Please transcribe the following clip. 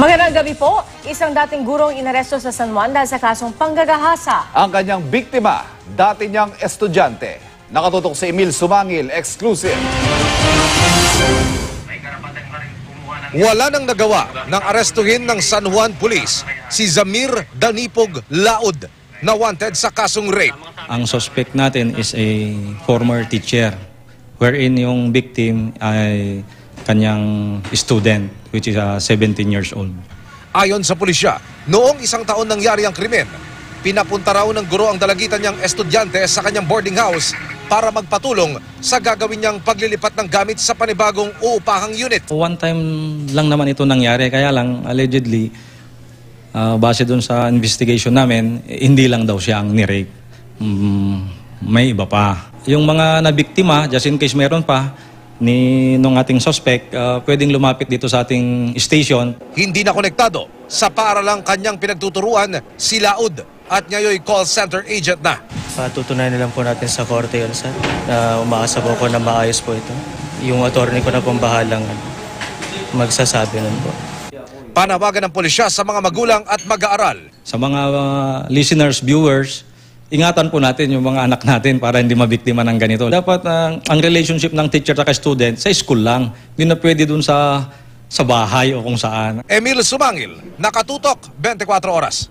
Magandang gabi po. Isang dating gurong inaresto sa San Juan dahil sa kasong panggagahasa. Ang kanyang biktima, dati niyang estudyante. Nakatutok si Emil Sumangil, exclusive. Wala nang nagawa ng arestuhin ng San Juan Police si Zamir Danipog Laud na wanted sa kasong rape. Ang suspect natin is a former teacher wherein yung victim ay kanyang student which is 17 years old. Ayon sa pulisya, noong isang taon nangyari ang krimen, pinapunta raw ng guro ang dalagitan niyang estudyante sa kanyang boarding house para magpatulong sa gagawin niyang paglilipat ng gamit sa panibagong uupahang unit. One time lang naman ito nangyari, kaya lang allegedly, base doon sa investigation namin, hindi lang daw siya ang ni-rape. May iba pa. Yung mga nabiktima, just in case meron pa, nung ating suspect, pwedeng lumapit dito sa ating station. Hindi na konektado sa paaralang kanyang pinagtuturuan si Laud at ngayon call center agent na. Patutunayan na lang po natin sa korte yun, sir. Umaasa po ako na maayos po ito. Yung attorney ko na pong bahalang magsasabi nun po. Panawagan ng pulisya sa mga magulang at mag-aaral. Sa mga listeners, viewers, ingatan po natin yung mga anak natin para hindi mabiktima ng ganito. Dapat ang relationship ng teacher at student sa school lang. Hindi na pwede dun sa bahay o kung saan. Emil Sumangil, nakatutok 24 oras.